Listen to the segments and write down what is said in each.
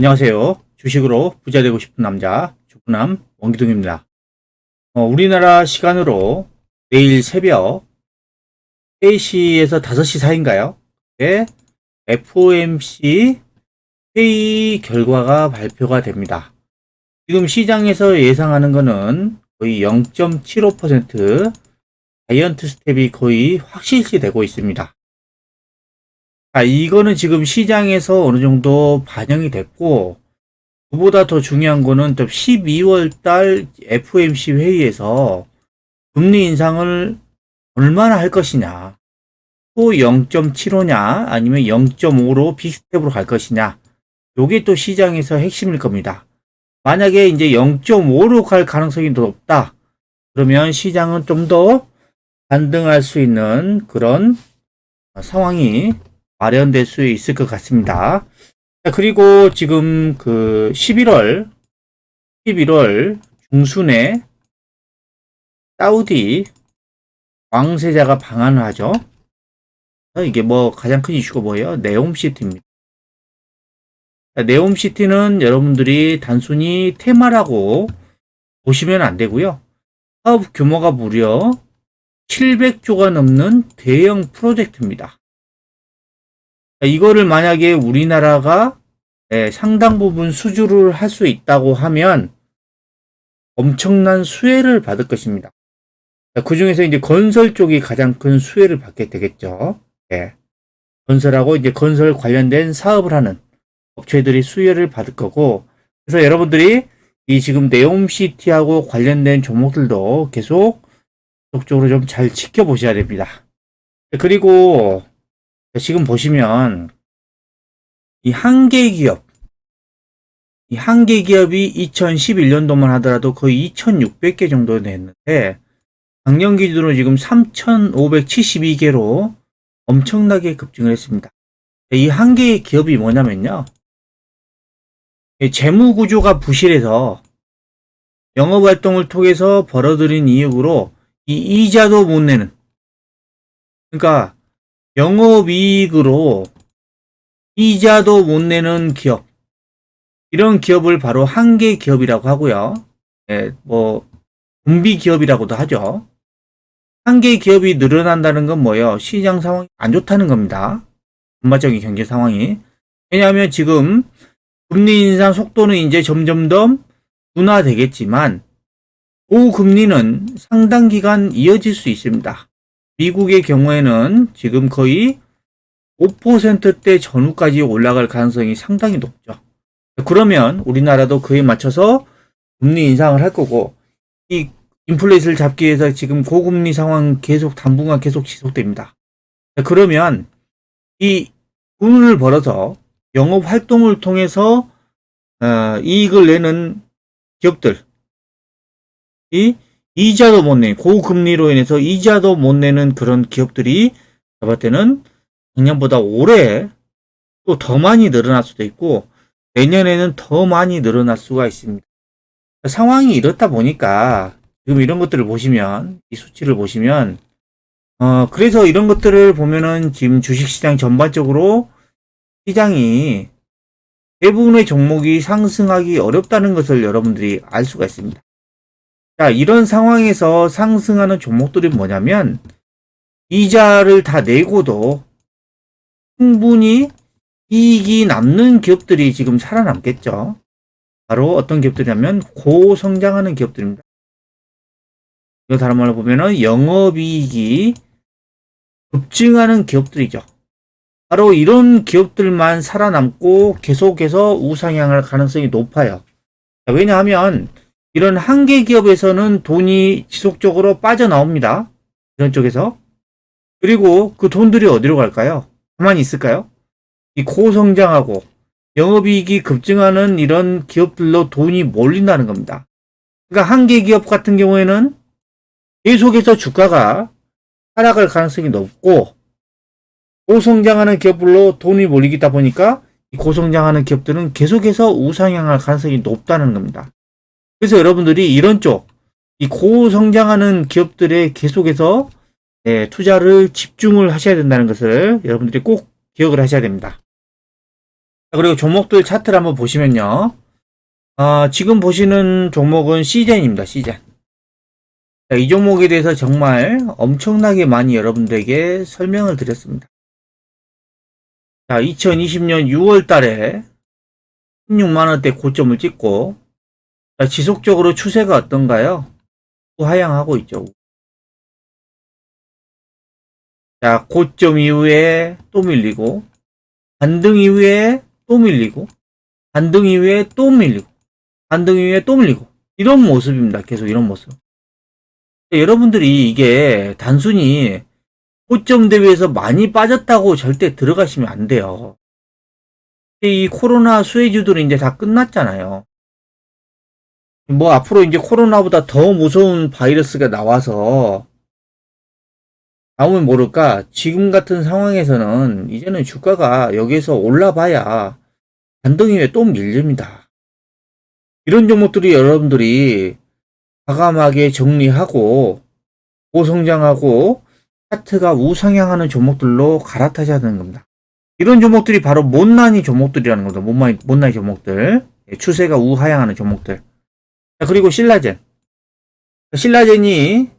안녕하세요. 주식으로 부자 되고 싶은 남자, 주부남 원기둥입니다. 우리나라 시간으로 내일 새벽 3시에서 5시 사이인가요? 네, FOMC 회의 결과가 발표가 됩니다. 지금 시장에서 예상하는 거는 거의 0.75% 자이언트 스텝이 거의 확실시 되고 있습니다. 이거는 지금 시장에서 어느 정도 반영이 됐고, 그보다 더 중요한 거는 12월 달 FOMC 회의에서 금리 인상을 얼마나 할 것이냐. 또 0.75냐, 아니면 0.5로 빅스텝으로 갈 것이냐. 요게 또 시장에서 핵심일 겁니다. 만약에 이제 0.5로 갈 가능성이 높다. 그러면 시장은 좀 더 반등할 수 있는 그런 상황이 마련될 수 있을 것 같습니다. 그리고 지금 그 11월 중순에 사우디 왕세자가 방한을 하죠. 이게 뭐 가장 큰 이슈가 뭐예요? 네옴시티입니다. 네옴시티는 여러분들이 단순히 테마라고 보시면 안 되고요. 사업 규모가 무려 700조가 넘는 대형 프로젝트입니다. 이거를 만약에 우리나라가 상당 부분 수주를 할 수 있다고 하면 엄청난 수혜를 받을 것입니다. 그 중에서 이제 건설 쪽이 가장 큰 수혜를 받게 되겠죠. 건설하고 이제 건설 관련된 사업을 하는 업체들이 수혜를 받을 거고, 그래서 여러분들이 이 지금 네옴시티하고 관련된 종목들도 계속 적극적으로 좀 잘 지켜보셔야 됩니다. 그리고 지금 보시면 이 한 개 기업이 2011년도만 하더라도 거의 2600개 정도 됐는데, 작년 기준으로 지금 3572개로 엄청나게 급증을 했습니다. 이 한 개의 기업이 뭐냐면요, 재무 구조가 부실해서 영업 활동을 통해서 벌어들인 이익으로 이 이자도 못 내는, 그러니까 영업이익으로 이자도 못 내는 기업, 이런 기업을 바로 한 개 기업이라고 하고요. 분비 기업이라고도 하죠. 한 개 기업이 늘어난다는 건 뭐예요? 시장 상황이 안 좋다는 겁니다. 전반적인 경제 상황이. 왜냐하면 지금 금리 인상 속도는 이제 점점 더 둔화되겠지만, 고금리는 상당 기간 이어질 수 있습니다. 미국의 경우에는 지금 거의 5%대 전후까지 올라갈 가능성이 상당히 높죠. 그러면 우리나라도 그에 맞춰서 금리 인상을 할 거고, 이 인플레이션을 잡기 위해서 지금 고금리 상황 계속 당분간 계속 지속됩니다. 그러면 이 돈을 벌어서 영업 활동을 통해서 이익을 내는 기업들이 이자도 못 내는, 고금리로 인해서 이자도 못 내는 그런 기업들이 제가 볼 때는 작년보다 올해 또 더 많이 늘어날 수도 있고, 내년에는 더 많이 늘어날 수가 있습니다. 상황이 이렇다 보니까 지금 이런 것들을 보시면, 이 수치를 보시면, 그래서 이런 것들을 보면은 지금 주식시장 전반적으로 시장이 대부분의 종목이 상승하기 어렵다는 것을 여러분들이 알 수가 있습니다. 자, 이런 상황에서 상승하는 종목들이 뭐냐면, 이자를 다 내고도 충분히 이익이 남는 기업들이 지금 살아남겠죠. 바로 어떤 기업들이냐면 고성장하는 기업들입니다. 이거 다른 말로 보면은 영업이익이 급증하는 기업들이죠. 바로 이런 기업들만 살아남고 계속해서 우상향할 가능성이 높아요. 왜냐하면 이런 한 개 기업에서는 돈이 지속적으로 빠져나옵니다. 이런 쪽에서. 그리고 그 돈들이 어디로 갈까요? 가만히 있을까요? 이 고성장하고 영업이익이 급증하는 이런 기업들로 돈이 몰린다는 겁니다. 그러니까 한 개 기업 같은 경우에는 계속해서 주가가 하락할 가능성이 높고, 고성장하는 기업들로 돈이 몰리다 보니까 이 고성장하는 기업들은 계속해서 우상향할 가능성이 높다는 겁니다. 그래서 여러분들이 이런 쪽, 이 고성장하는 기업들에 계속해서 투자를 집중을 하셔야 된다는 것을 여러분들이 꼭 기억을 하셔야 됩니다. 그리고 종목들 차트를 한번 보시면요. 지금 보시는 종목은 시젠입니다. 시젠. 이 종목에 대해서 정말 엄청나게 많이 여러분들에게 설명을 드렸습니다. 자, 2020년 6월 달에 16만원대 고점을 찍고, 자, 지속적으로 추세가 어떤가요? 하향하고 있죠. 자, 고점 이후에 또 밀리고, 반등 이후에 또 밀리고, 반등 이후에 또 밀리고, 반등 이후에 또 밀리고, 이런 모습입니다. 계속 이런 모습. 여러분들이 이게 단순히 고점 대비해서 많이 빠졌다고 절대 들어가시면 안 돼요. 이 코로나 수혜주들은 이제 다 끝났잖아요. 뭐 앞으로 이제 코로나보다 더 무서운 바이러스가 나와서 나오면 모를까, 지금 같은 상황에서는 이제는 주가가 여기에서 올라봐야 반등 이후에 또 밀립니다. 이런 종목들이 여러분들이 과감하게 정리하고 고성장하고 차트가 우상향하는 종목들로 갈아타셔야 되는 겁니다. 이런 종목들이 바로 못난이 종목들이라는 겁니다. 못난이 종목들. 추세가 우하향하는 종목들. 그리고 신라젠. 신라젠이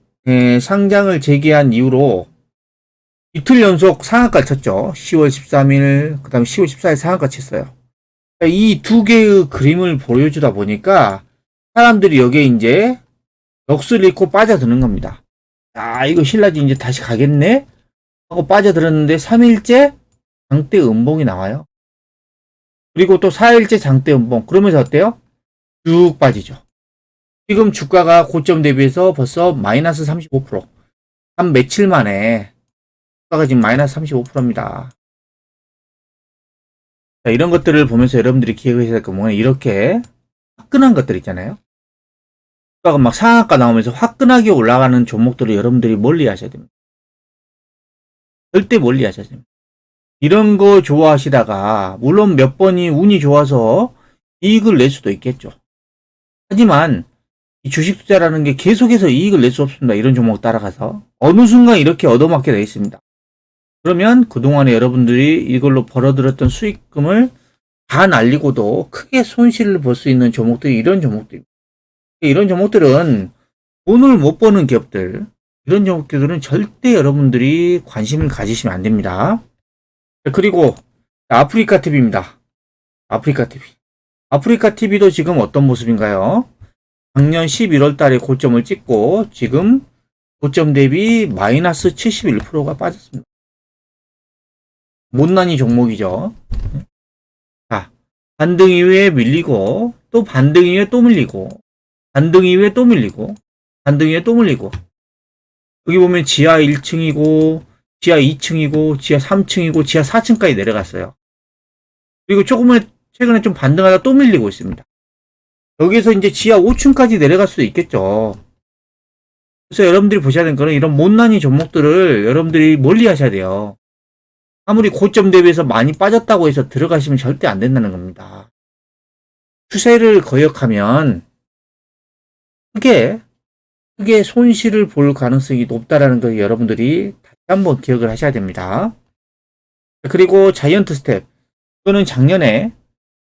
상장을 재개한 이후로 이틀 연속 상한가를 쳤죠. 10월 13일, 그 다음에 10월 14일 상한가 쳤어요. 이 두 개의 그림을 보여주다 보니까 사람들이 여기에 이제 넋을 잃고 빠져드는 겁니다. 이거 신라젠 이제 다시 가겠네? 하고 빠져들었는데 3일째 장대 음봉이 나와요. 그리고 또 4일째 장대 음봉. 그러면서 어때요? 쭉 빠지죠. 지금 주가가 고점 대비해서 벌써 마이너스 35%. 한 며칠 만에 주가가 지금 마이너스 35%입니다. 자, 이런 것들을 보면서 여러분들이 기억하셔야 될 건 뭐냐, 이렇게 화끈한 것들 있잖아요. 주가가 막 상한가 나오면서 화끈하게 올라가는 종목들을 여러분들이 멀리 하셔야 됩니다. 절대 멀리 하셔야 됩니다. 이런 거 좋아하시다가 물론 몇 번이 운이 좋아서 이익을 낼 수도 있겠죠. 하지만 이 주식 투자라는 게 계속해서 이익을 낼 수 없습니다. 이런 종목 따라가서 어느 순간 이렇게 얻어맞게 되어 있습니다. 그러면 그동안에 여러분들이 이걸로 벌어들였던 수익금을 다 날리고도 크게 손실을 볼 수 있는 종목들이 이런 종목들입니다. 이런 종목들은 돈을 못 버는 기업들, 이런 종목들은 절대 여러분들이 관심을 가지시면 안 됩니다. 그리고 아프리카 TV입니다. 아프리카 TV. 아프리카 TV도 지금 어떤 모습인가요? 작년 11월 달에 고점을 찍고 지금 고점 대비 마이너스 71%가 빠졌습니다. 못난이 종목이죠. 자, 반등 이후에 밀리고, 또 반등 이후에 또 밀리고, 반등 이후에 또 밀리고, 반등 이후에 또 밀리고. 여기 보면 지하 1층이고, 지하 2층이고, 지하 3층이고, 지하 4층까지 내려갔어요. 그리고 최근에 좀 반등하다 또 밀리고 있습니다. 여기서 이제 지하 5층까지 내려갈 수도 있겠죠. 그래서 여러분들이 보셔야 되는 거는 이런 못난이 종목들을 여러분들이 멀리 하셔야 돼요. 아무리 고점 대비해서 많이 빠졌다고 해서 들어가시면 절대 안 된다는 겁니다. 추세를 거역하면 크게 손실을 볼 가능성이 높다라는 걸 여러분들이 다시 한번 기억을 하셔야 됩니다. 그리고 자이언트 스텝. 이거는 작년에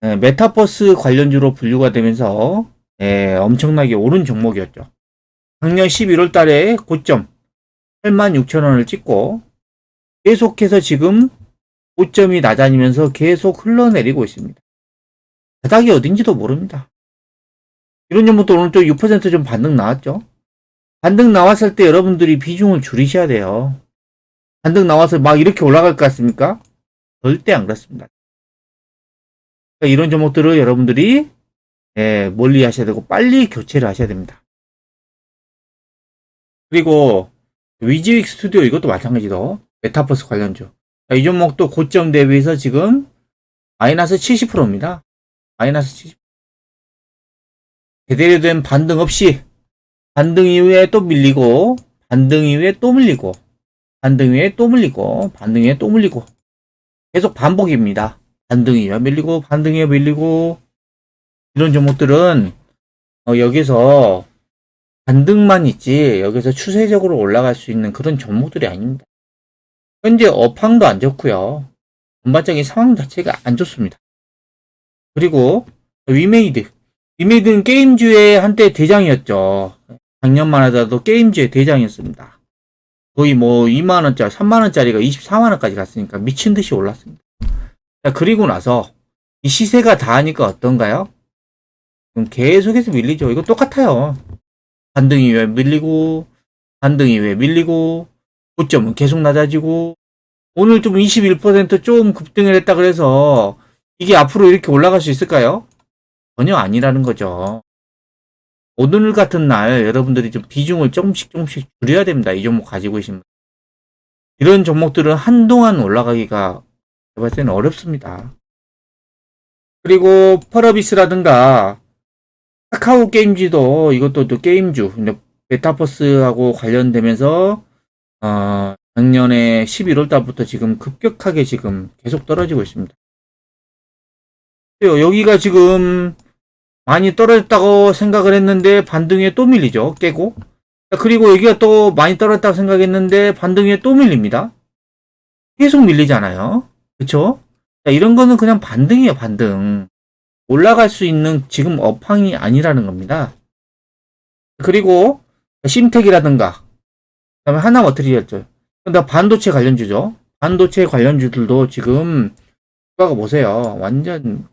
메타버스 관련주로 분류가 되면서 엄청나게 오른 종목이었죠. 작년 11월 달에 고점 86,000원을 찍고 계속해서 지금 고점이 낮아지면서 계속 흘러내리고 있습니다. 바닥이 어딘지도 모릅니다. 이런 종목도 오늘 또 6% 좀 반등 나왔죠. 반등 나왔을 때 여러분들이 비중을 줄이셔야 돼요. 반등 나와서 막 이렇게 올라갈 것 같습니까? 절대 안 그렇습니다. 그러니까 이런 종목들을 여러분들이 멀리 하셔야 되고 빨리 교체를 하셔야 됩니다. 그리고 위즈윅 스튜디오 이것도 마찬가지로 메타버스 관련주. 이 종목도 고점 대비해서 지금 마이너스 70%입니다. 마이너스 70%. 제대로 된 반등 없이 반등 이후에 또 밀리고, 반등 이후에 또 밀리고, 반등 이후에 또 밀리고, 반등 이후에 또 밀리고. 계속 반복입니다. 반등 이후에 밀리고, 반등 이후에 밀리고. 이런 종목들은 여기서 반등만 있지 여기서 추세적으로 올라갈 수 있는 그런 종목들이 아닙니다. 현재 업황도 안 좋고요. 전반적인 상황 자체가 안 좋습니다. 그리고 위메이드. 위메이드는 게임주의 한때 대장이었죠. 작년만 하더라도 게임주의 대장이었습니다. 거의 뭐 2만원짜리, 3만원짜리가 24만원까지 갔으니까 미친듯이 올랐습니다. 자, 그리고 나서 이 시세가 다 하니까 어떤가요? 그럼 계속해서 밀리죠. 이거 똑같아요. 반등이 왜 밀리고, 반등이 왜 밀리고, 고점은 계속 낮아지고, 오늘 좀 21%좀 급등을 했다 그래서 이게 앞으로 이렇게 올라갈 수 있을까요? 전혀 아니라는 거죠. 오늘 같은 날 여러분들이 좀 비중을 조금씩 줄여야 됩니다. 이 종목 가지고 계신 분. 이런 종목들은 한동안 올라가기가 제가 봤을 때는 어렵습니다. 그리고 펄어비스라든가 카카오 게임즈도 이것도 또 게임주 메타버스하고 관련되면서 작년에 11월 달부터 지금 급격하게 지금 계속 떨어지고 있습니다. 여기가 지금 많이 떨어졌다고 생각을 했는데 반등에 또 밀리죠. 깨고. 그리고 여기가 또 많이 떨어졌다고 생각했는데 반등에 또 밀립니다. 계속 밀리잖아요. 그쵸? 이런 거는 그냥 반등이에요. 반등. 올라갈 수 있는 지금 업황이 아니라는 겁니다. 그리고 심텍이라든가 그다음에 하나머트리얼죠. 근데 반도체 관련주죠. 반도체 관련주들도 지금 주가가 보세요. 완전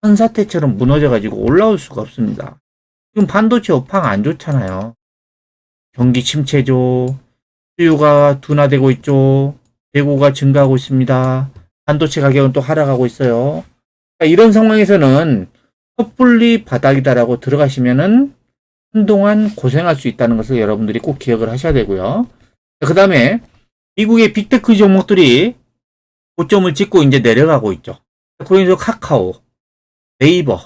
현사태처럼 무너져가지고 올라올 수가 없습니다. 지금 반도체 업황 안 좋잖아요. 경기 침체죠. 수요가 둔화되고 있죠. 재고가 증가하고 있습니다. 반도체 가격은 또 하락하고 있어요. 이런 상황에서는 섣불리 바닥이다라고 들어가시면은 한동안 고생할 수 있다는 것을 여러분들이 꼭 기억을 하셔야 되고요. 그 다음에 미국의 빅테크 종목들이 고점을 찍고 이제 내려가고 있죠. 그래서 카카오, 네이버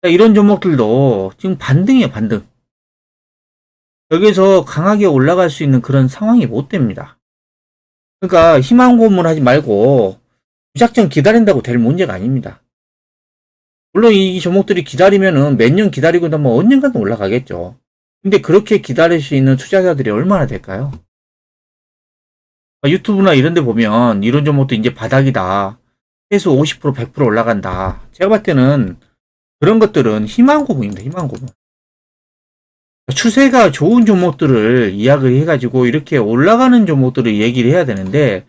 이런 종목들도 지금 반등이에요. 반등. 여기서 강하게 올라갈 수 있는 그런 상황이 못 됩니다. 그러니까 희망 고문하지 말고 무작정 기다린다고 될 문제가 아닙니다. 물론 이 종목들이 기다리면은 몇 년 기다리고 나면 언젠가는 올라가겠죠. 근데 그렇게 기다릴 수 있는 투자자들이 얼마나 될까요? 유튜브나 이런 데 보면 이런 종목도 이제 바닥이다. 최소 50%, 100% 올라간다. 제가 봤을 때는 그런 것들은 희망 고문입니다. 희망 고문. 추세가 좋은 종목들을 이야기를 해가지고 이렇게 올라가는 종목들을 얘기를 해야 되는데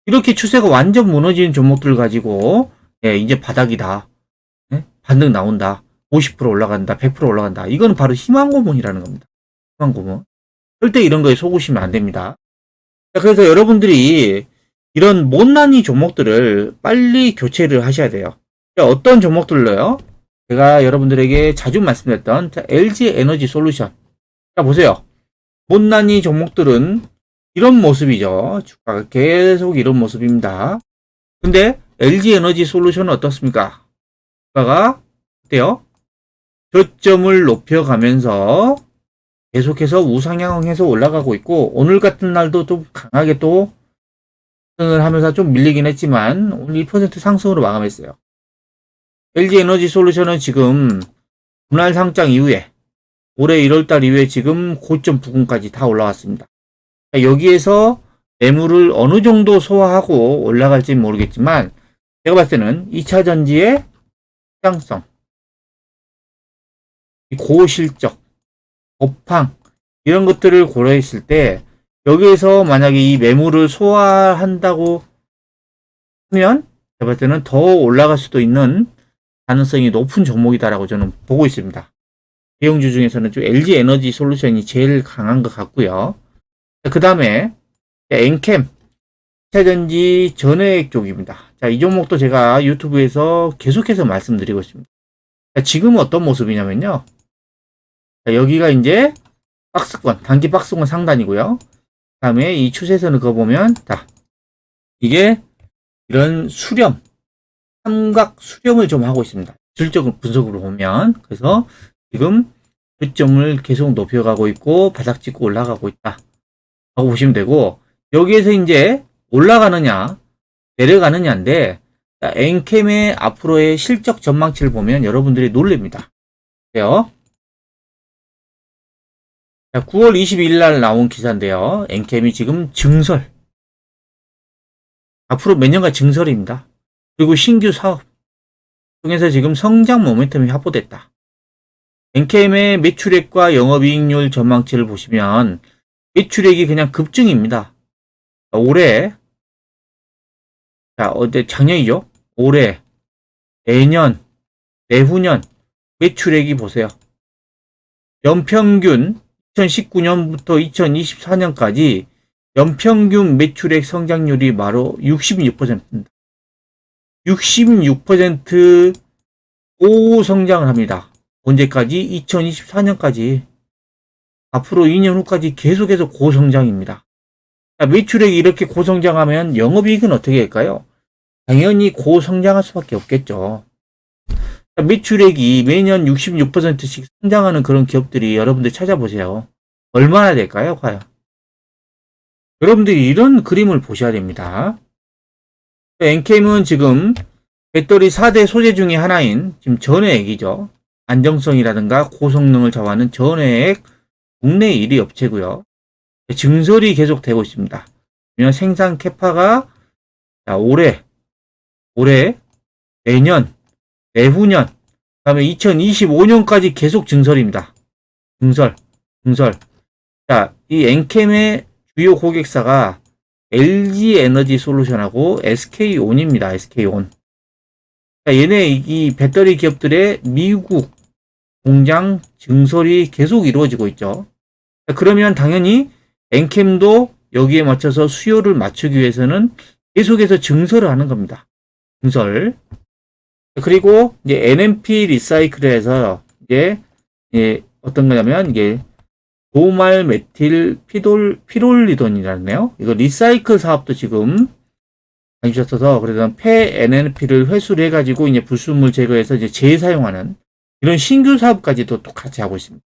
이렇게 추세가 완전 무너지는 종목들을 가지고 이제 바닥이다. 반등 나온다. 50% 올라간다. 100% 올라간다. 이거는 바로 희망 고문이라는 겁니다. 희망 고문. 절대 이런 거에 속으시면 안 됩니다. 그래서 여러분들이 이런 못난이 종목들을 빨리 교체를 하셔야 돼요. 어떤 종목들로요? 제가 여러분들에게 자주 말씀드렸던 LG 에너지 솔루션. 자, 보세요. 못난이 종목들은 이런 모습이죠. 주가가 계속 이런 모습입니다. 근데 LG 에너지 솔루션은 어떻습니까? 주가가 어때요? 저점을 높여가면서 계속해서 우상향해서 올라가고 있고 오늘 같은 날도 좀 강하게 또 상승을 하면서 좀 밀리긴 했지만 오늘 1% 상승으로 마감했어요. LG 에너지 솔루션은 지금 분할 상장 이후에 올해 1월달 이후에 지금 고점 부근까지 다 올라왔습니다. 여기에서 매물을 어느 정도 소화하고 올라갈지는 모르겠지만 제가 봤을 때는 2차전지의 시장성, 고실적, 업황 이런 것들을 고려했을 때 여기에서 만약에 이 매물을 소화한다고 하면 제가 봤을 때는 더 올라갈 수도 있는 가능성이 높은 종목이다라고 저는 보고 있습니다. 대형주 중에서는 좀 LG 에너지 솔루션이 제일 강한 것 같고요. 그 다음에 엔캠 2차전지 전해액 쪽입니다. 자, 이 종목도 제가 유튜브에서 계속해서 말씀드리고 있습니다. 자, 지금 어떤 모습이냐면요. 자, 여기가 이제 박스권, 단기 박스권 상단이고요. 그 다음에 이 추세선을 그어보면, 자, 이게 이런 수렴, 삼각 수렴을 좀 하고 있습니다. 기술적 분석으로 보면. 그래서 지금 저점을 계속 높여가고 있고, 바닥 찍고 올라가고 있다. 라고 보시면 되고, 여기에서 이제 올라가느냐, 내려가느냐인데, 엔캠의 앞으로의 실적 전망치를 보면 여러분들이 놀랍니다. 그래요. 9월 22일 날 나온 기사인데요. 엔캠이 지금 증설. 앞으로 몇 년간 증설입니다. 그리고 신규 사업. 통해서 지금 성장 모멘텀이 확보됐다. 엔캠의 매출액과 영업이익률 전망치를 보시면 매출액이 그냥 급증입니다. 올해, 자, 작년이죠? 올해, 내년, 내후년 매출액이 보세요. 연평균 2019년부터 2024년까지 연평균 매출액 성장률이 바로 66%입니다. 66% 고성장을 합니다. 언제까지? 2024년까지. 앞으로 2년 후까지 계속해서 고성장입니다. 매출액이 이렇게 고성장하면 영업이익은 어떻게 할까요? 당연히 고성장할 수밖에 없겠죠. 매출액이 매년 66%씩 성장하는 그런 기업들이 여러분들 찾아보세요. 얼마나 될까요, 과연? 여러분들이 이런 그림을 보셔야 됩니다. 엔캠은 지금 배터리 4대 소재 중에 하나인 지금 전해액이죠. 안정성이라든가 고성능을 좌우하는 전해액 국내 1위 업체고요. 증설이 계속되고 있습니다. 생산 캐파가 올해, 내년, 내후년, 그다음에 2025년까지 계속 증설입니다. 증설. 자, 이 엔캠의 주요 고객사가 LG 에너지 솔루션하고 SK온입니다. SK온. 얘네 이 배터리 기업들의 미국 공장 증설이 계속 이루어지고 있죠. 그러면 당연히 엔캠도 여기에 맞춰서 수요를 맞추기 위해서는 계속해서 증설을 하는 겁니다. 증설. 그리고 이제 NMP 리사이클에서 이제 어떤 거냐면 이게 도말 메틸 피롤리돈이라네요. 이거 리사이클 사업도 지금 다니셨어서 그래서 폐 NMP를 회수를 해가지고 이제 불순물 제거해서 이제 재사용하는 이런 신규 사업까지도 또 같이 하고 있습니다.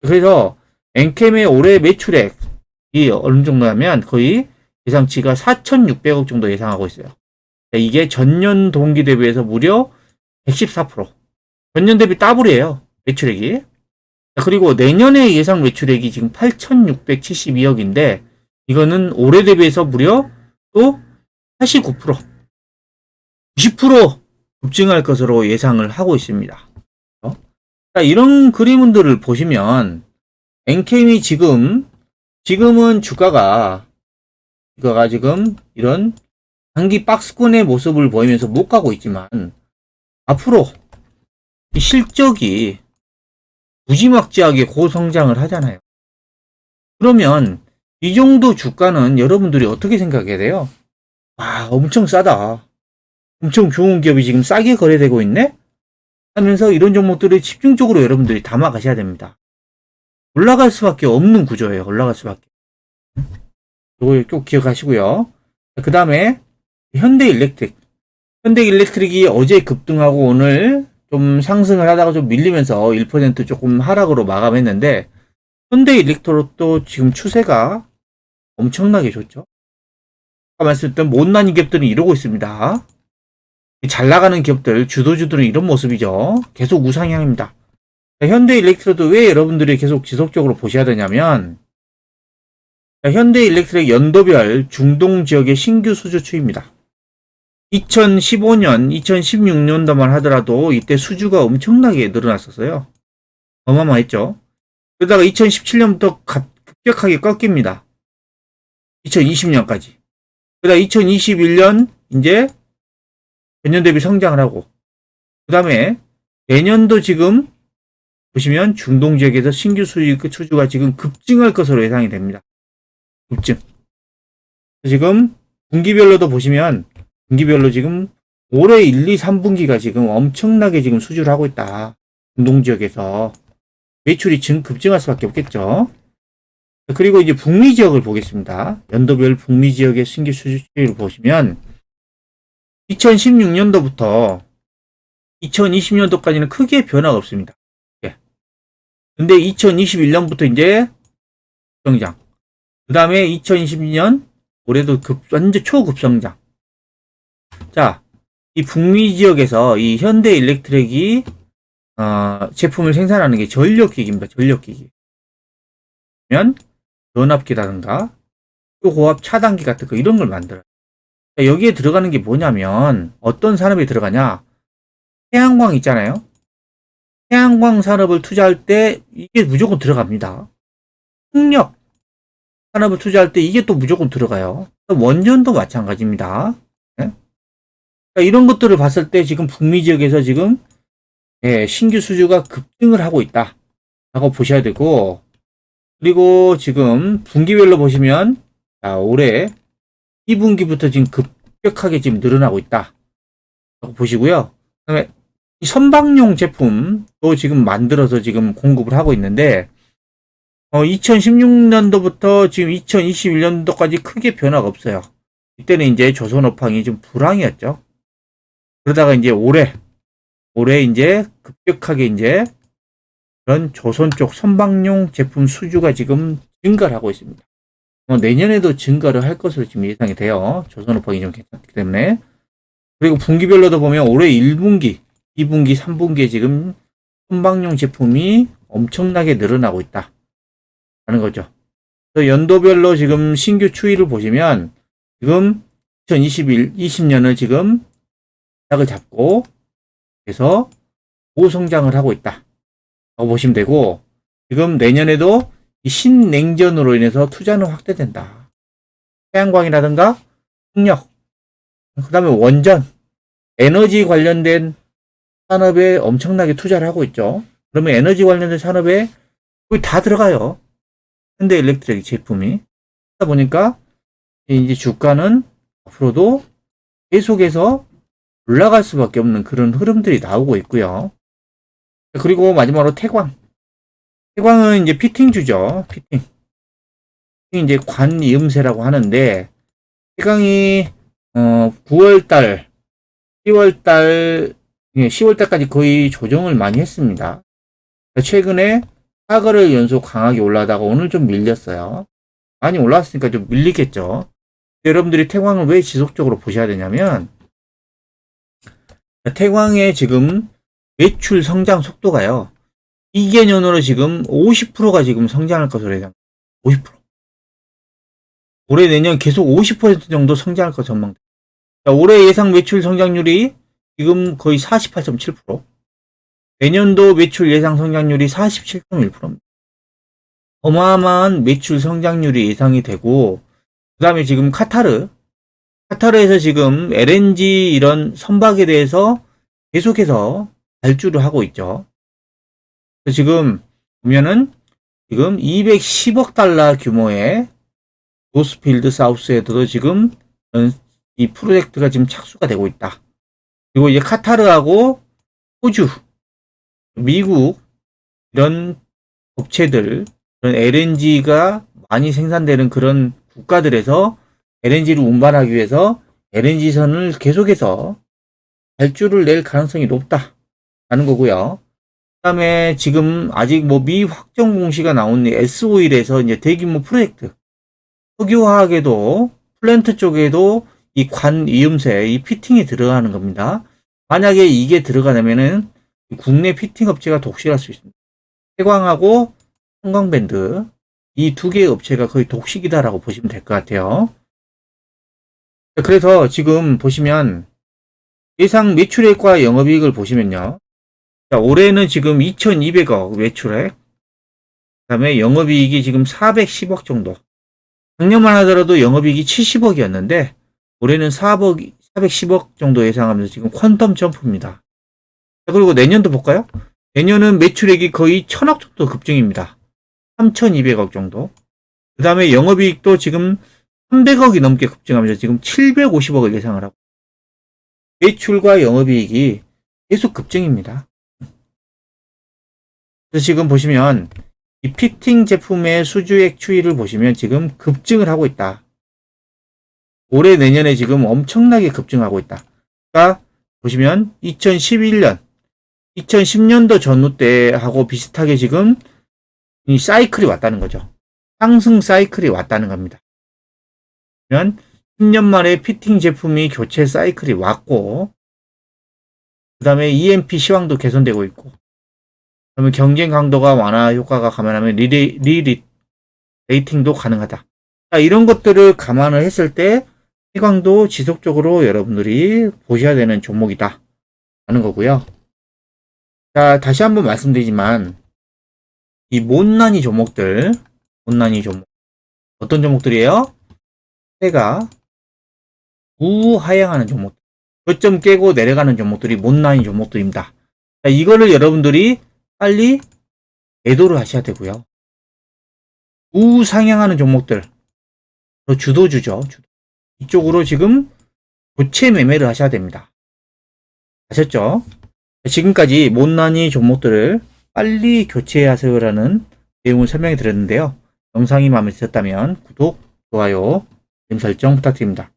그래서 엔캠의 올해 매출액이 어느 정도냐면 거의 예상치가 4,600억 정도 예상하고 있어요. 이게 전년 동기 대비해서 무려 114%. 전년 대비 더블이에요. 매출액이. 그리고 내년의 예상 매출액이 지금 8,672억인데 이거는 올해 대비해서 무려 또 89%, 90% 급증할 것으로 예상을 하고 있습니다. 자, 이런 그림들을 보시면 엔캠이 지금은 주가가 지금 이런 단기 박스권의 모습을 보이면서 못 가고 있지만 앞으로 실적이 무지막지하게 고성장을 하잖아요. 그러면 이 정도 주가는 여러분들이 어떻게 생각해야 돼요? 와, 엄청 싸다. 엄청 좋은 기업이 지금 싸게 거래되고 있네? 하면서 이런 종목들을 집중적으로 여러분들이 담아 가셔야 됩니다. 올라갈 수밖에 없는 구조예요. 올라갈 수밖에. 이거 꼭 기억하시고요. 그 다음에 현대일렉트릭이 어제 급등하고 오늘 좀 상승을 하다가 좀 밀리면서 1% 조금 하락으로 마감했는데 현대일렉트릭도 지금 추세가 엄청나게 좋죠. 아까 말씀드렸던 못난 기업들은 이러고 있습니다. 잘 나가는 기업들, 주도주들은 이런 모습이죠. 계속 우상향입니다. 현대일렉트릭도 왜 여러분들이 계속 지속적으로 보셔야 되냐면 현대일렉트릭 연도별 중동 지역의 신규 수주 추이입니다. 2015년, 2016년도만 하더라도 이때 수주가 엄청나게 늘어났었어요. 어마어마했죠. 그러다가 2017년부터 급격하게 꺾입니다. 2020년까지. 그러다 2021년 이제 전년 대비 성장을 하고 그 다음에 내년도 지금 보시면 중동 지역에서 신규 수주가 지금 급증할 것으로 예상이 됩니다. 급증. 지금 분기별로도 보시면 분기별로 지금 올해 1, 2, 3분기가 지금 엄청나게 지금 수주를 하고 있다. 중동 지역에서 매출이 급증할 수밖에 없겠죠. 그리고 이제 북미 지역을 보겠습니다. 연도별 북미 지역의 신규 수주를 보시면 2016년도부터 2020년도까지는 크게 변화가 없습니다. 근데 2021년부터 이제 성장. 그 다음에 2022년 올해도 완전 초급성장. 자, 이 북미 지역에서 이 현대일렉트릭이 제품을 생산하는 게 전력기기입니다. 전력기기. 그러면 전압기라든가 초고압 차단기 같은 거 이런 걸 만들어요. 여기에 들어가는 게 뭐냐면 어떤 산업에 들어가냐? 태양광 있잖아요. 태양광 산업을 투자할 때 이게 무조건 들어갑니다. 풍력 산업을 투자할 때 이게 또 무조건 들어가요. 원전도 마찬가지입니다. 네? 그러니까 이런 것들을 봤을 때 지금 북미 지역에서 지금 신규 수주가 급증을 하고 있다 라고 보셔야 되고, 그리고 지금 분기별로 보시면 올해 2분기부터 지금 급격하게 지금 늘어나고 있다 라고 보시고요. 그다음에 이 선박용 제품도 지금 만들어서 지금 공급을 하고 있는데 2016년도부터 지금 2021년도까지 크게 변화가 없어요. 이때는 이제 조선업황이 좀 불황이었죠. 그러다가 이제 올해 이제 급격하게 이제 그런 조선 쪽 선박용 제품 수주가 지금 증가를 하고 있습니다. 내년에도 증가를 할 것으로 지금 예상이 돼요. 조선업황이 좀 괜찮기 때문에. 그리고 분기별로도 보면 올해 1분기, 2분기, 3분기에 지금 선박용 제품이 엄청나게 늘어나고 있다 라는 거죠. 연도별로 지금 신규 추이를 보시면 지금 2020년을 지금 시작을 잡고 그래서 고성장을 하고 있다 라고 보시면 되고, 지금 내년에도 이 신냉전으로 인해서 투자는 확대된다. 태양광이라든가 풍력, 그 다음에 원전, 에너지 관련된 산업에 엄청나게 투자를 하고 있죠. 그러면 에너지 관련된 산업에 거의 다 들어가요. 현대 일렉트릭 제품이. 그러다 보니까 이제 주가는 앞으로도 계속해서 올라갈 수밖에 없는 그런 흐름들이 나오고 있고요. 그리고 마지막으로 태광. 태광은 이제 피팅주죠. 피팅. 이제 관이음새라고 하는데, 태광이 9월달, 10월달까지 거의 조정을 많이 했습니다. 최근에 4거래일 연속 강하게 올라가다가 오늘 좀 밀렸어요. 많이 올라왔으니까 좀 밀리겠죠. 여러분들이 태광을 왜 지속적으로 보셔야 되냐면, 태광의 지금 매출 성장 속도가요, 2개년으로 지금 50%가 지금 성장할 것으로 예상합니다. 50%. 올해 내년 계속 50% 정도 성장할 것 전망됩니다. 올해 예상 매출 성장률이 지금 거의 48.7%. 내년도 매출 예상 성장률이 47.1%입니다. 어마어마한 매출 성장률이 예상이 되고, 그 다음에 지금 카타르에서 지금 LNG 이런 선박에 대해서 계속해서 발주를 하고 있죠. 지금 보면은 지금 210억 달러 규모의 노스필드 사우스에도 지금 이 프로젝트가 지금 착수가 되고 있다. 그리고 이제 카타르하고 호주, 미국 이런 업체들, 그런 LNG가 많이 생산되는 그런 국가들에서 LNG를 운반하기 위해서 LNG선을 계속해서 발주를 낼 가능성이 높다라는 거고요. 그다음에 지금 아직 뭐 미확정 공시가 나온 S-오일에서 이제 대규모 프로젝트, 석유화학에도 플랜트 쪽에도 이 관이음새, 이 피팅이 들어가는 겁니다. 만약에 이게 들어가려면은 국내 피팅 업체가 독식할 수 있습니다. 태광하고 형광밴드 이 두 개의 업체가 거의 독식이다라고 보시면 될 것 같아요. 그래서 지금 보시면 예상 매출액과 영업이익을 보시면요. 자, 올해는 지금 2,200억 매출액, 그 다음에 영업이익이 지금 410억 정도. 작년만 하더라도 영업이익이 70억이었는데 올해는 410억 정도 예상하면서 지금 퀀텀 점프입니다. 자, 그리고 내년도 볼까요? 내년은 매출액이 거의 1,000억 정도 급증입니다. 3,200억 정도. 그 다음에 영업이익도 지금 300억이 넘게 급증하면서 지금 750억을 예상을 하고, 매출과 영업이익이 계속 급증입니다. 그래서 지금 보시면 이 피팅 제품의 수주액 추이를 보시면 지금 급증을 하고 있다. 올해 내년에 지금 엄청나게 급증하고 있다. 그러니까 보시면 2011년, 2010년도 전후 때하고 비슷하게 지금 이 사이클이 왔다는 거죠. 상승 사이클이 왔다는 겁니다. 그러면 10년 만에 피팅 제품이 교체 사이클이 왔고, 그 다음에 EMP 시황도 개선되고 있고, 그러면 경쟁 강도가 완화 효과가 감안하면 리레이팅도 가능하다. 자, 이런 것들을 감안을 했을 때 태광도 지속적으로 여러분들이 보셔야 되는 종목이다 하는 거고요. 자, 다시 한번 말씀드리지만, 이 못난이 종목들, 어떤 종목들이에요? 해가 우하향하는 종목, 저점 깨고 내려가는 종목들이 못난이 종목들입니다. 자, 이거를 여러분들이 빨리 매도를 하셔야 되고요. 우상향하는 종목들, 주도주죠. 이쪽으로 지금 교체 매매를 하셔야 됩니다. 아셨죠? 지금까지 못난이 종목들을 빨리 교체하세요라는 내용을 설명해 드렸는데요. 영상이 마음에 드셨다면 구독, 좋아요, 알림 설정 부탁드립니다.